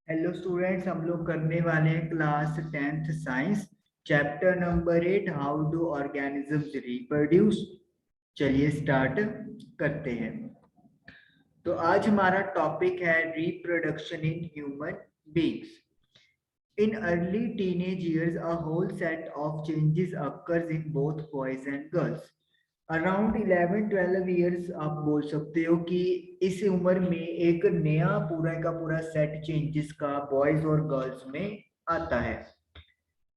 Hello students, हम लोग करने वाले हैं class 10th science chapter number 8 how do organisms reproduce. चलिए स्टार्ट करते हैं। तो आज हमारा टॉपिक है reproduction in human beings. In early teenage years, a whole set of changes occurs in both boys and girls. Around 11-12 years आप बोल सकते हो कि इस उम्र में एक नया पूरा का पूरा सेट चेंजेस का बॉयज और गर्ल्स में आता है।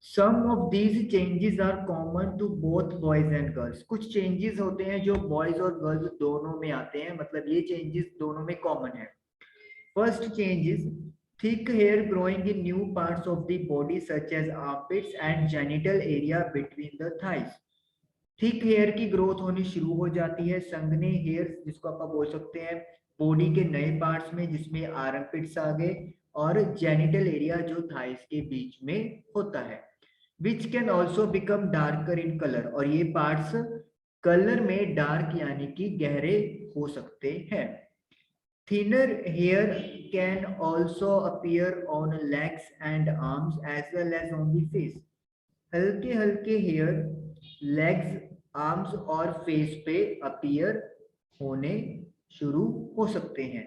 Some of these changes are common to both boys and girls. कुछ चेंजेस होते हैं जो बॉयज और गर्ल्स दोनों में आते हैं, मतलब ये चेंजेस दोनों में कॉमन है। First change is thick hair growing in new parts of the body such as armpits and genital area between the thighs. Thick hair की ग्रोथ होनी शुरू हो जाती है, संघने हेयर जिसको आप बोल सकते हैं बॉडी के नए पार्ट्स में, जिसमें आर्मपिट्स आ गए और जेनिटल एरिया जो थाइस के बीच में होता है। Which can also become darker in colour, और ये पार्ट्स कलर में डार्क यानी कि गहरे हो सकते हैं। Thinner hair can also appear on legs and arms as well as on the face. हल्के हल्के हेयर लेग्स, आर्म्स और फेस पे अपीयर होने शुरू हो सकते हैं।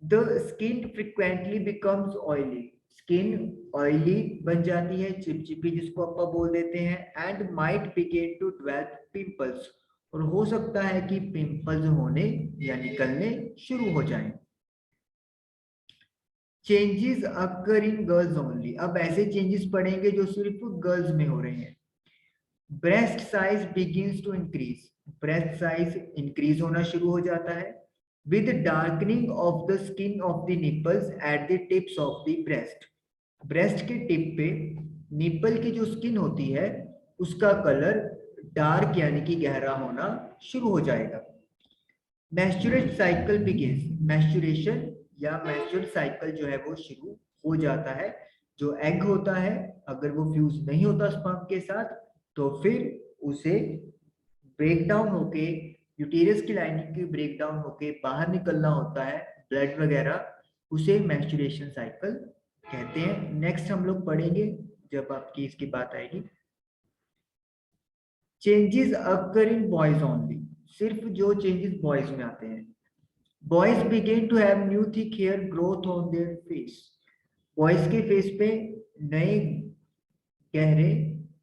The skin frequently becomes oily, skin oily बन जाती है, चिपचिपी जिसको आप बोल देते हैं। And might begin to develop pimples, और हो सकता है कि पिंपल्स होने या निकलने शुरू हो जाएं। Changes occur in girls only, अब ऐसे चेंजेस पड़ेंगे जो सिर्फ गर्ल्स में हो रहे हैं। Breast size begins to increase, breast size increase होना शुरू हो जाता है। With darkening of the skin of the nipples at the tips of the breast, breast के टिप पे निपल की जो स्किन होती है उसका कलर डार्क यानी कि गहरा होना शुरू हो जाएगा। मेंस्ट्रुएट साइकिल बिगिंस, मेंस्ट्रुएशन या मेंस्ट्रुअल साइकिल जो है वो शुरू हो जाता है। जो एग होता है अगर वो फ्यूज नहीं होता स्पर्म के साथ तो फिर उसे ब्रेक डाउन होके, यूटेरस की लाइनिंग की ब्रेक डाउन होके बाहर निकलना होता है ब्लड वगैरह, उसे मेंस्ट्रुएशन साइकिल कहते हैं। नेक्स्ट हम लोग पढ़ेंगे जब आपकी इसकी बात आएगी। Changes occur in boys only, सिर्फ जो चेंजेस बॉयज में आते हैं। Boys begin to have new thick hair growth on their face, boys के फेस पे नए गहरे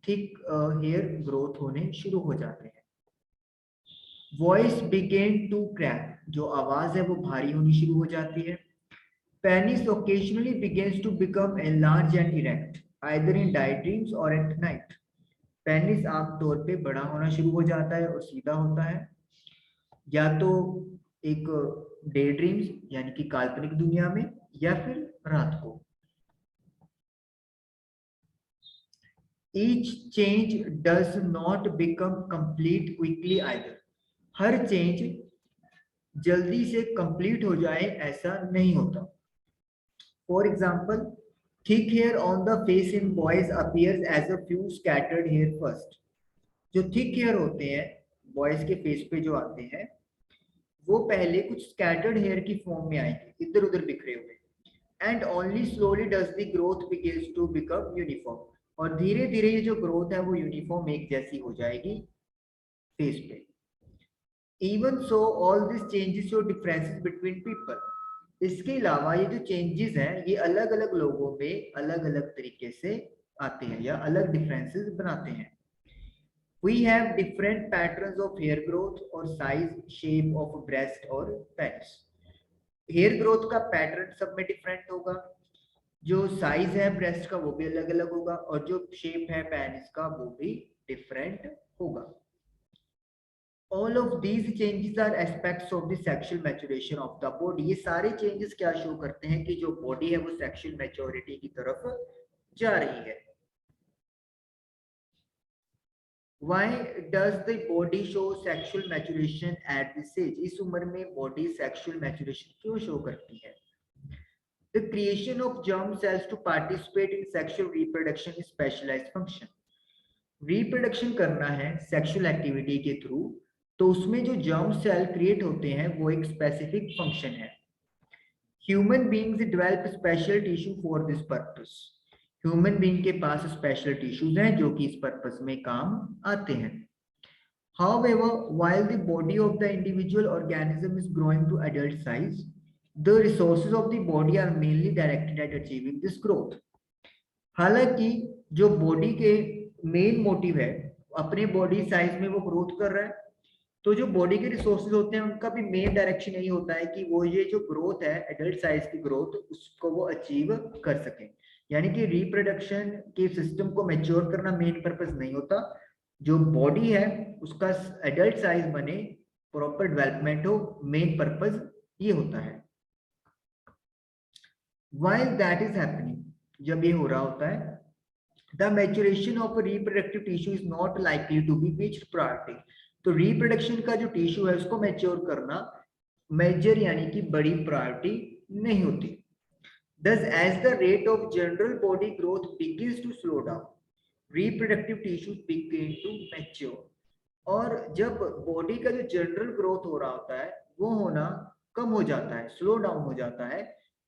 थिक हेयर ग्रोथ होने शुरू हो जाते हैं। वॉइस बिगेन टू क्रैक, जो आवाज है वो भारी होनी शुरू हो जाती है। Penis occasionally begins to become enlarge and erect either in die dreams और एट नाइट, पेनिस आमतौर पे बड़ा होना शुरू हो जाता है और सीधा होता है, या तो एक डे ड्रीम्स यानी कि काल्पनिक दुनिया में या फिर रात को। Each change does not become complete quickly either, हर चेंज जल्दी से कंप्लीट हो जाए ऐसा नहीं होता। For example, thick hair on the face in boys appears as a few scattered hair first, जो थिक हेयर होते हैं बॉयज के फेस पे जो आते हैं वो पहले कुछ स्कैटर्ड हेयर की फॉर्म में आएंगे, इधर उधर बिखरे हुए। And only slowly does the growth begins to become uniform, और धीरे धीरे ये जो ग्रोथ है वो यूनिफॉर्म एक जैसी हो जाएगी फेस पे। Even so all this changes show differences between people, इसके अलावा ये जो चेंजेस हैं ये अलग अलग लोगों में अलग अलग तरीके से आते हैं या अलग डिफरेंसेस बनाते हैं। We have different patterns of hair growth और size, shape of breast और penis. हेयर ग्रोथ का पैटर्न सब में डिफरेंट होगा, जो साइज है ब्रेस्ट का वो भी अलग अलग होगा, और जो शेप है पेनिस का वो भी डिफरेंट होगा। All of these changes are aspects of the sexual maturation of the body, ये सारे चेंजेस क्या शो करते हैं कि जो बॉडी है वो सेक्सुअल मैच्योरिटी की तरफ जा रही है। Why does the body show sexual maturation at this age? इस उम्र में बॉडी सेक्सुअल मैच्योरेशन क्यों शो करती है? The creation of germ cells to participate in sexual reproduction is specialized function. Reproduction करना है सेक्सुअल एक्टिविटी के थ्रू, तो उसमें जो जर्म सेल क्रिएट होते हैं वो एक स्पेसिफिक फंक्शन है। Human beings develop special tissue for this purpose. Human being के पास स्पेशल टिश्यूज हैं जो कि इस पर्पस में काम आते हैं। However, while the body of the individual organism is growing to adult size, the resources of the body are mainly directed at achieving this growth. हालांकि जो बॉडी के मेन मोटिव है, अपने बॉडी साइज में वो ग्रोथ कर रहा है, तो जो बॉडी के रिसोर्सेज होते हैं उनका भी मेन डायरेक्शन यही होता है कि वो ये जो ग्रोथ है, एडल्ट साइज की ग्रोथ, उसको वो अचीव कर सके। यानी कि रिप्रोडक्शन के सिस्टम को मैच्योर करना मेन पर्पस नहीं होता, जो बॉडी है उसका एडल्ट साइज बने, प्रॉपर डेवलपमेंट हो, मेन पर्पस ये होता है। While that is happening, जब ये हो रहा होता है, the maturation of a reproductive tissue is not likely to be fixed priority. तो रिप्रोडक्शन का जो टिश्यू है उसको मैच्योर करना मेजर यानी कि बड़ी प्रायोरिटी नहीं होती। Thus, as the rate of general body growth begins to slow down, reproductive tissues begin to mature. और जब बॉडी का जो जनरल ग्रोथ हो रहा होता है वो होना कम हो जाता है, स्लो डाउन हो जाता है,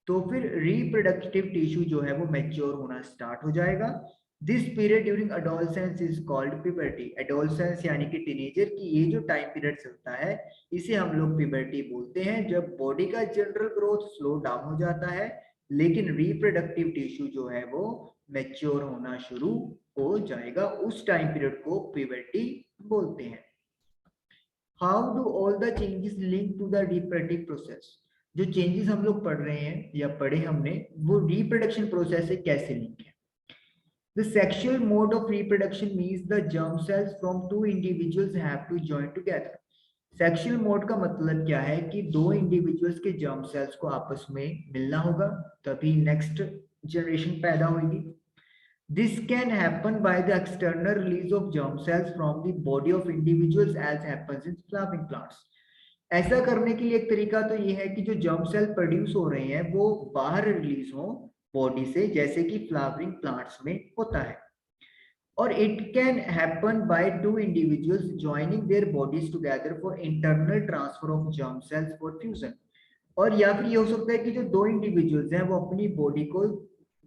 तो फिर रिप्रोडक्टिव टिश्यू जो है वो मैच्योर होना स्टार्ट हो जाएगा। This period during adolescence is called puberty. Adolescence यानी कि टीनेजर की ये जो टाइम पीरियड चलता है इसे हम लोग प्यूबर्टी बोलते हैं, जब बॉडी का जनरल ग्रोथ स्लो डाउन हो जाता है लेकिन रिप्रोडक्टिव टिश्यू जो है वो मैच्योर होना शुरू हो जाएगा। उस टाइम पीरियड को प्यूबर्टी बोलते हैं। How do all the changes link to the reproductive process. जो चेंजेस हम लोग पढ़ रहे हैं या पढ़े हमने वो रिप्रोडक्शन प्रोसेस से कैसे लिंक है। The sexual mode of reproduction means the germ cells from two individuals have to join together. Sexual mode का मतलब क्या है कि दो इंडिविजुअल्स के germ cells को आपस में मिलना होगा तभी नेक्स्ट जनरेशन पैदा होगी। This can happen by the external release of germ cells from the body of individuals as happens in flowering plants. ऐसा करने के लिए एक तरीका तो ये है कि जो जर्म सेल प्रोड्यूस हो रहे हैं वो बाहर रिलीज हो बॉडी से, जैसे कि फ्लावरिंग प्लांट्स में होता है। और it can happen by two individuals joining their bodies together for internal transfer of germ cells for fusion. और या फिर ये हो सकता है कि जो दो इंडिविजुअल्स हैं वो अपनी बॉडी को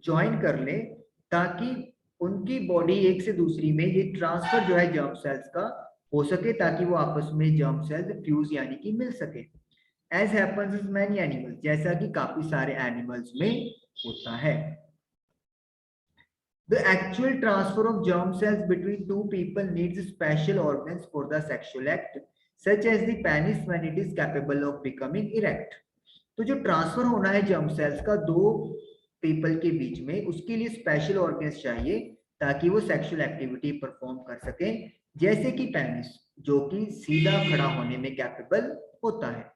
ज्वाइन कर ले ताकि उनकी बॉडी एक से दूसरी में ये ट्रांसफर जो है जर्म सेल्स का हो सके, ताकि वो आपस में जर्म सेल्स फ्यूज यानी कि मिल सके। As happens in many animals, जैसा कि काफी सारे एनिमल्स में होता है। The actual transfer of germ cells between two people needs special organs for the sexual act, such as the penis when it is capable of becoming erect. तो जो transfer होना है जर्म सेल्स का दो people के बीच में, उसके लिए स्पेशल ऑर्गन्स चाहिए ताकि वो सेक्सुअल एक्टिविटी परफॉर्म कर सके, जैसे कि पेनिस जो कि सीधा खड़ा होने में कैपेबल होता है।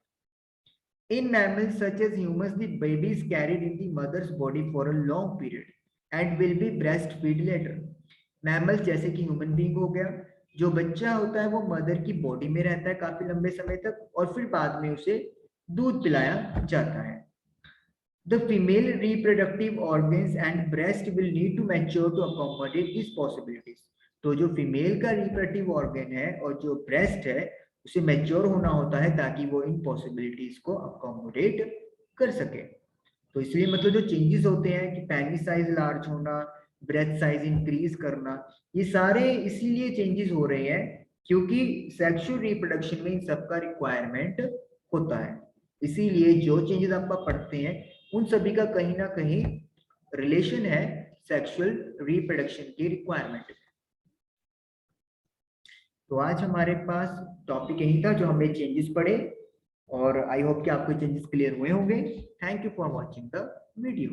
In mammals such as humans, the baby is carried in the mother's body for a long period and will be breastfed later. Mammals जैसे कि ह्यूमन बीइंग हो गया, जो बच्चा होता है वो मदर की बॉडी में रहता है काफी लंबे समय तक और फिर बाद में उसे दूध पिलाया जाता है। The female reproductive organs and breast will need to mature to accommodate these possibilities. तो जो फीमेल का रिप्रोडक्टिव ऑर्गन है और जो ब्रेस्ट है उसे मैच्योर होना होता है ताकि वो इन पॉसिबिलिटीज को अकोमोडेट कर सके। तो इसलिए मतलब जो चेंजेस होते हैं कि पेनिस साइज लार्ज होना, ब्रेस्ट साइज इंक्रीज करना, ये सारे इसीलिए चेंजेस हो रहे हैं क्योंकि सेक्सुअल रिप्रोडक्शन में इन सबका रिक्वायरमेंट होता है। इसीलिए जो चेंजेस आप पढ़ते हैं उन सभी का कहीं ना कहीं रिलेशन है सेक्सुअल रिप्रोडक्शन की रिक्वायरमेंट। तो आज हमारे पास टॉपिक यही था जो हमने चेंजेस पढ़े और आई होप कि आपको चेंजेस क्लियर हुए होंगे। Thank you for watching the video.